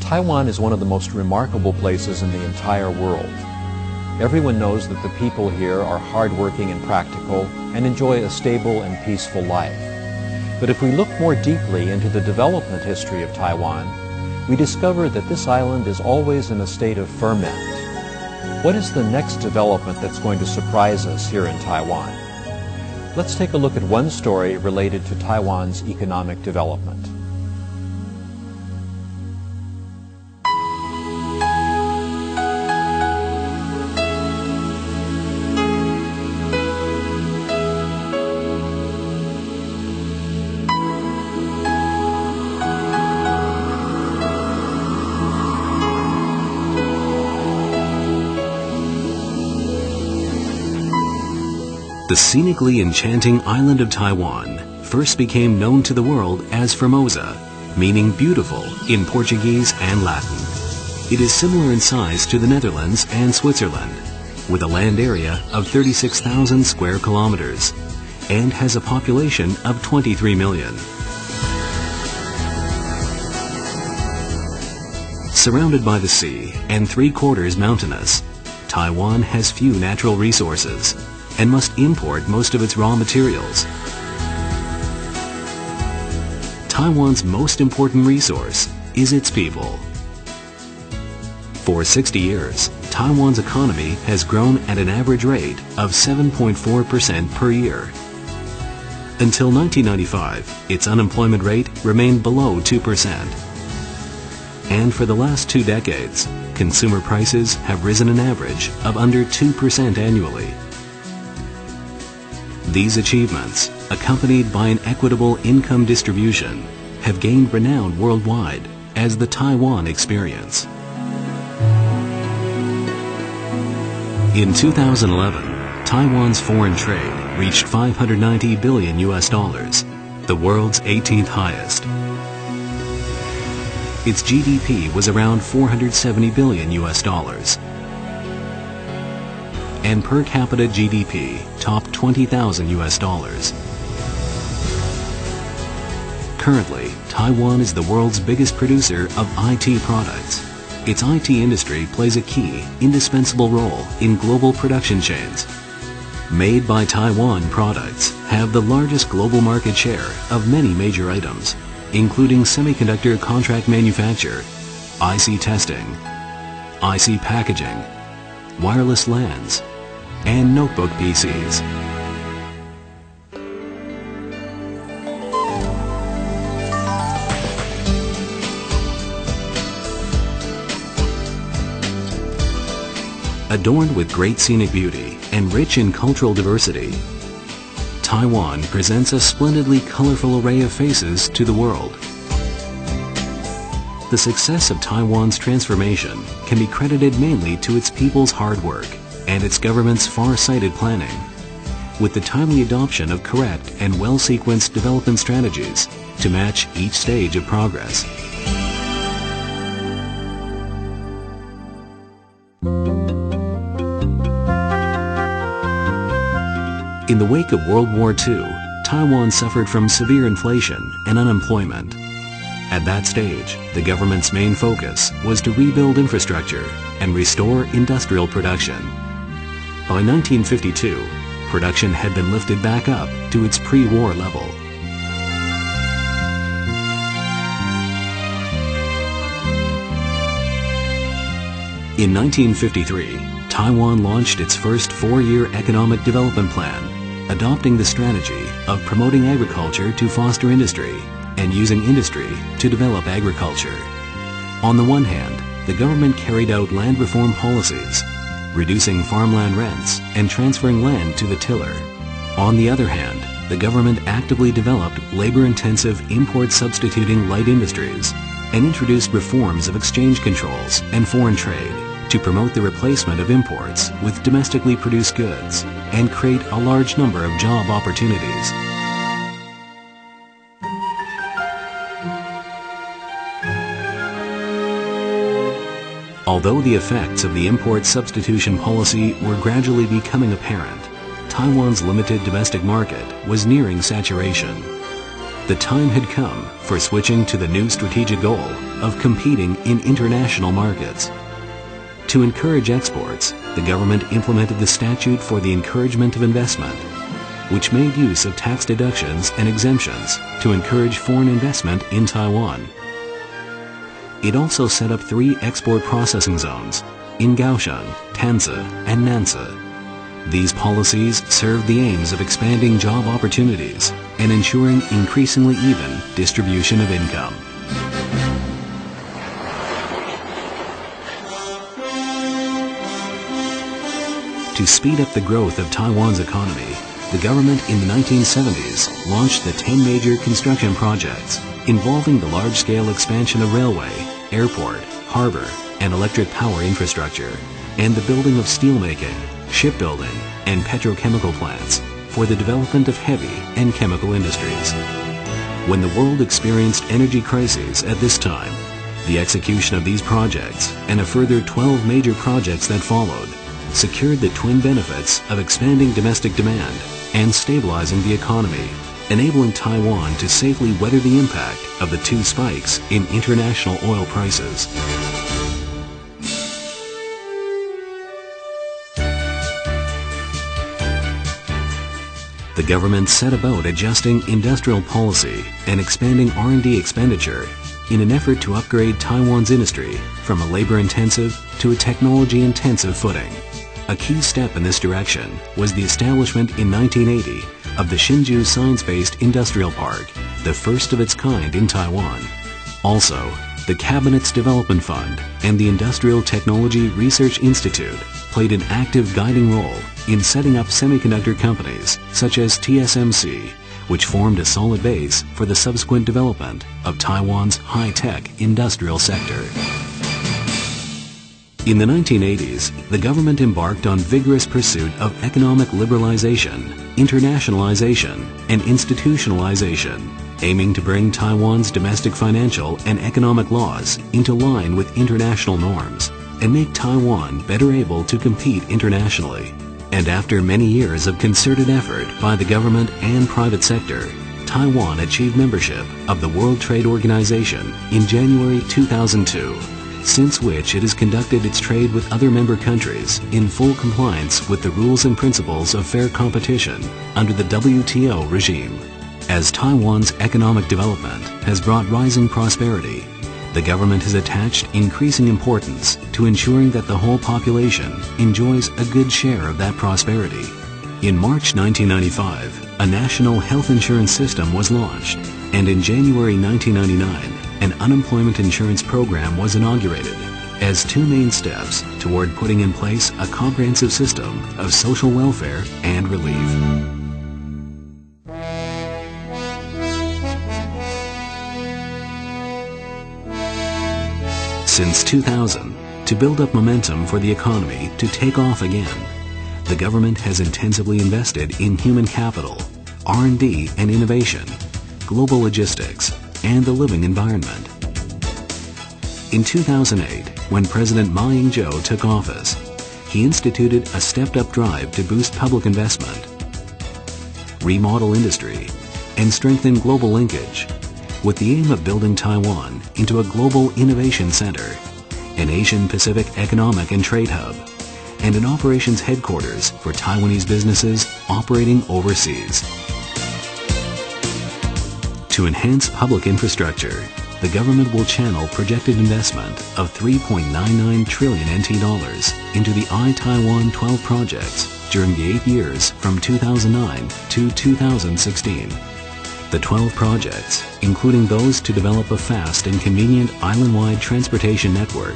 Taiwan is one of the most remarkable places in the entire world. Everyone knows that the people here are hardworking and practical and enjoy a stable and peaceful life. But if we look more deeply into the development history of Taiwan, we discover that this island is always in a state of ferment. What is the next development that's going to surprise us here in Taiwan? Let's take a look at one story related to Taiwan's economic development. The scenically enchanting island of Taiwan first became known to the world as Formosa, meaning beautiful in Portuguese and Latin. It is similar in size to the Netherlands and Switzerland, with a land area of 36,000 square kilometers, and has a population of 23 million. Surrounded by the sea and three-quarters mountainous, Taiwan has few natural resources and must import most of its raw materials. Taiwan's most important resource is its people. For 60 years, Taiwan's economy has grown at an average rate of 7.4% per year. Until 1995, its unemployment rate remained below 2%. And for the last 2 decades, consumer prices have risen an average of under 2% annually. These achievements, accompanied by an equitable income distribution, have gained renown worldwide as the Taiwan experience. In 2011, Taiwan's foreign trade reached 590 billion US dollars, the world's 18th highest. Its GDP was around 470 billion US dollars. And per capita GDP topped 20,000 US dollars. Currently, Taiwan is the world's biggest producer of IT products. Its IT industry plays a key, indispensable role in global production chains. Made by Taiwan products have the largest global market share of many major items, including semiconductor contract manufacture, IC testing, IC packaging, wireless LANs, and notebook PCs. Adorned with great scenic beauty and rich in cultural diversity, Taiwan presents a splendidly colorful array of faces to the world. The success of Taiwan's transformation can be credited mainly to its people's hard work and its government's far-sighted planning, with the timely adoption of correct and well-sequenced development strategies to match each stage of progress. In the wake of World War II, Taiwan suffered from severe inflation and unemployment. At that stage, the government's main focus was to rebuild infrastructure and restore industrial production. By 1952, production had been lifted back up to its pre-war level. In 1953, Taiwan launched its first 4-year economic development plan, adopting the strategy of promoting agriculture to foster industry and using industry to develop agriculture. On the one hand, the government carried out land reform policies, reducing farmland rents and transferring land to the tiller. On the other hand, the government actively developed labor-intensive import-substituting light industries and introduced reforms of exchange controls and foreign trade to promote the replacement of imports with domestically produced goods and create a large number of job opportunities. Although the effects of the import substitution policy were gradually becoming apparent, Taiwan's limited domestic market was nearing saturation. The time had come for switching to the new strategic goal of competing in international markets. To encourage exports, the government implemented the Statute for the Encouragement of Investment, which made use of tax deductions and exemptions to encourage foreign investment in Taiwan. It also set up 3 export processing zones in Kaohsiung, Tanzi, and Nansi. These policies served the aims of expanding job opportunities and ensuring increasingly even distribution of income. To speed up the growth of Taiwan's economy, the government in the 1970s launched the 10 major construction projects involving the large-scale expansion of railway, airport, harbor, and electric power infrastructure, and the building of steelmaking, shipbuilding, and petrochemical plants for the development of heavy and chemical industries. When the world experienced energy crises at this time, the execution of these projects and a further 12 major projects that followed secured the twin benefits of expanding domestic demand and stabilizing the economy, enabling Taiwan to safely weather the impact of the 2 spikes in international oil prices. The government set about adjusting industrial policy and expanding R&D expenditure in an effort to upgrade Taiwan's industry from a labor-intensive to a technology-intensive footing. A key step in this direction was the establishment in 1980 of the Hsinchu Science-Based Industrial Park, the first of its kind in Taiwan. Also, the Cabinet's Development Fund and the Industrial Technology Research Institute played an active guiding role in setting up semiconductor companies such as TSMC, which formed a solid base for the subsequent development of Taiwan's high-tech industrial sector. In the 1980s, the government embarked on vigorous pursuit of economic liberalization, internationalization, and institutionalization, aiming to bring Taiwan's domestic financial and economic laws into line with international norms and make Taiwan better able to compete internationally. And after many years of concerted effort by the government and private sector, Taiwan achieved membership of the World Trade Organization in January 2002, since which it has conducted its trade with other member countries in full compliance with the rules and principles of fair competition under the WTO regime. As Taiwan's economic development has brought rising prosperity, the government has attached increasing importance to ensuring that the whole population enjoys a good share of that prosperity. In March 1995, a national health insurance system was launched, and in January 1999, an unemployment insurance program was inaugurated as 2 main steps toward putting in place a comprehensive system of social welfare and relief. Since 2000, to build up momentum for the economy to take off again, the government has intensively invested in human capital, R&D and innovation, global logistics, and the living environment. In 2008, when President Ma Ying-jeou took office, he instituted a stepped-up drive to boost public investment, remodel industry, and strengthen global linkage, with the aim of building Taiwan into a global innovation center, an Asian-Pacific economic and trade hub, and an operations headquarters for Taiwanese businesses operating overseas. To enhance public infrastructure, the government will channel projected investment of 3.99 trillion NT dollars into the I-Taiwan 12 projects during the 8 years from 2009 to 2016. The 12 projects, including those to develop a fast and convenient island-wide transportation network,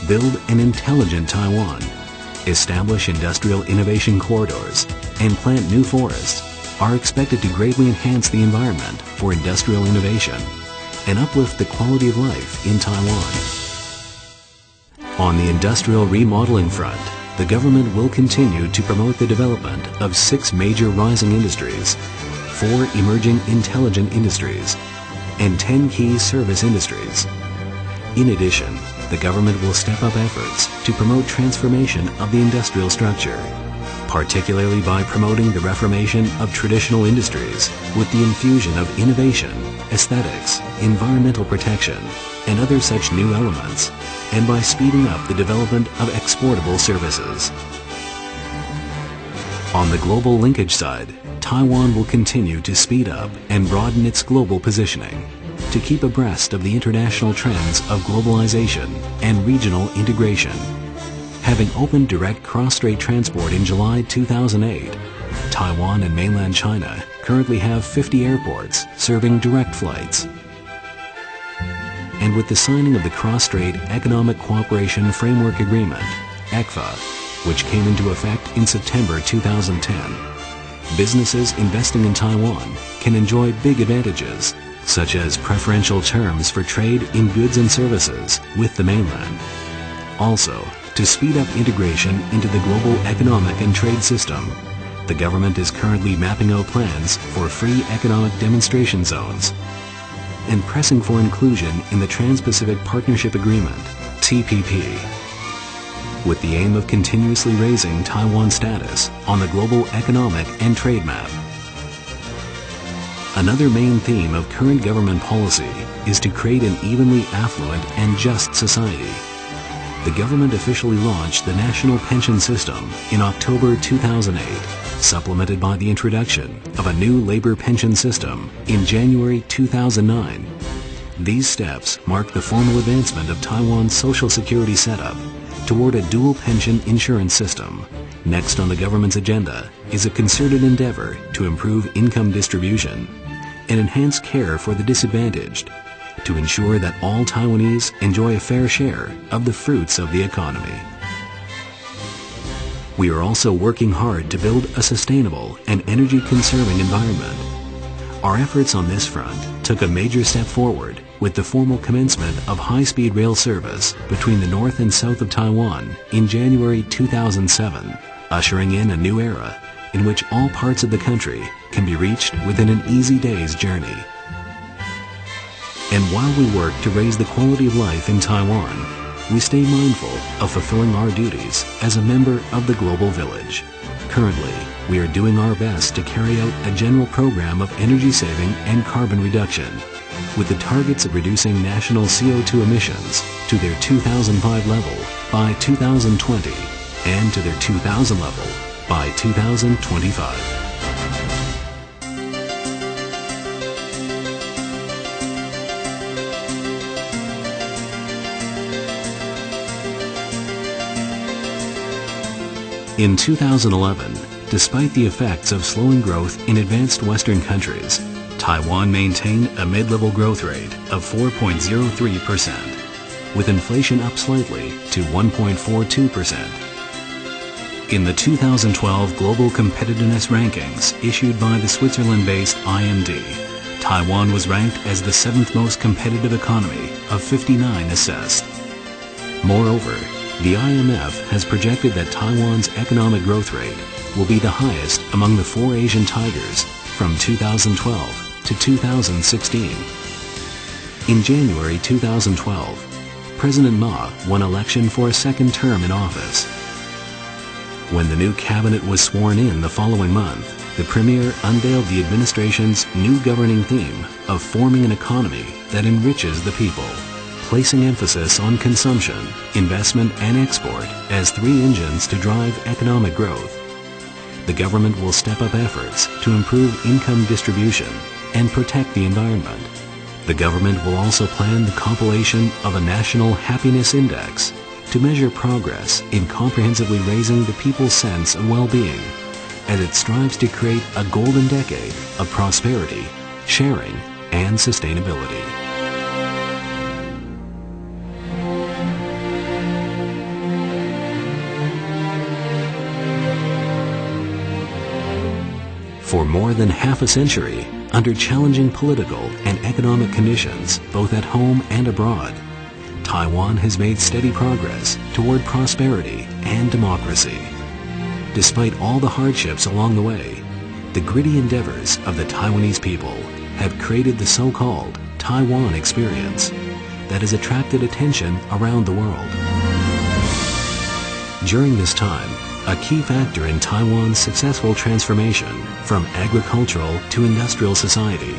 build an intelligent Taiwan, establish industrial innovation corridors, and plant new forests, are expected to greatly enhance the environment for industrial innovation and uplift the quality of life in Taiwan. On the industrial remodeling front, the government will continue to promote the development of 6 major rising industries, 4 emerging intelligent industries, and 10 key service industries. In addition, the government will step up efforts to promote transformation of the industrial structure, particularly by promoting the reformation of traditional industries with the infusion of innovation, aesthetics, environmental protection, and other such new elements, and by speeding up the development of exportable services. On the global linkage side, Taiwan will continue to speed up and broaden its global positioning to keep abreast of the international trends of globalization and regional integration. Having opened direct cross-strait transport in July 2008, Taiwan and mainland China currently have 50 airports serving direct flights. And with the signing of the Cross-Strait Economic Cooperation Framework Agreement, ECFA, which came into effect in September 2010, businesses investing in Taiwan can enjoy big advantages, such as preferential terms for trade in goods and services with the mainland. Also, to speed up integration into the global economic and trade system, the government is currently mapping out plans for free economic demonstration zones and pressing for inclusion in the Trans-Pacific Partnership Agreement, TPP, with the aim of continuously raising Taiwan's status on the global economic and trade map. Another main theme of current government policy is to create an evenly affluent and just society. The government officially launched the national pension system in October 2008, supplemented by the introduction of a new labor pension system in January 2009. These steps mark the formal advancement of Taiwan's social security setup toward a dual pension insurance system. Next on the government's agenda is a concerted endeavor to improve income distribution and enhance care for the disadvantaged, to ensure that all Taiwanese enjoy a fair share of the fruits of the economy. We are also working hard to build a sustainable and energy-conserving environment. Our efforts on this front took a major step forward with the formal commencement of high-speed rail service between the north and south of Taiwan in January 2007, ushering in a new era in which all parts of the country can be reached within an easy day's journey. And while we work to raise the quality of life in Taiwan, we stay mindful of fulfilling our duties as a member of the global village. Currently, we are doing our best to carry out a general program of energy saving and carbon reduction, with the targets of reducing national CO2 emissions to their 2005 level by 2020 and to their 2000 level by 2025. In 2011, despite the effects of slowing growth in advanced Western countries, Taiwan maintained a mid-level growth rate of 4.03%, with inflation up slightly to 1.42%. In the 2012 Global Competitiveness Rankings issued by the Switzerland-based IMD, Taiwan was ranked as the 7th most competitive economy of 59 assessed. Moreover, the IMF has projected that Taiwan's economic growth rate will be the highest among the 4 Asian tigers from 2012 to 2016. In January 2012, President Ma won election for a second term in office. When the new cabinet was sworn in the following month, the Premier unveiled the administration's new governing theme of forming an economy that enriches the people, placing emphasis on consumption, investment, and export as 3 engines to drive economic growth. The government will step up efforts to improve income distribution and protect the environment. The government will also plan the compilation of a national happiness index to measure progress in comprehensively raising the people's sense of well-being as it strives to create a golden decade of prosperity, sharing, and sustainability. For more than half a century, under challenging political and economic conditions, both at home and abroad, Taiwan has made steady progress toward prosperity and democracy. Despite all the hardships along the way, the gritty endeavors of the Taiwanese people have created the so-called Taiwan experience that has attracted attention around the world. During this time, a key factor in Taiwan's successful transformation from agricultural to industrial society,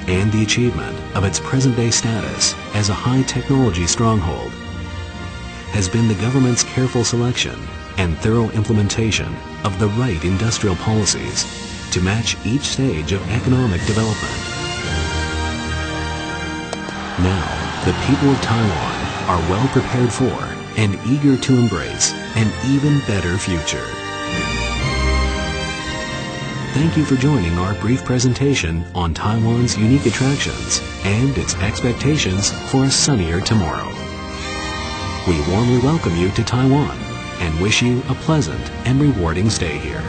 and the achievement of its present-day status as a high-technology stronghold, has been the government's careful selection and thorough implementation of the right industrial policies to match each stage of economic development. Now, the people of Taiwan are well prepared for and eager to embrace an even better future. Thank you for joining our brief presentation on Taiwan's unique attractions and its expectations for a sunnier tomorrow. We warmly welcome you to Taiwan and wish you a pleasant and rewarding stay here.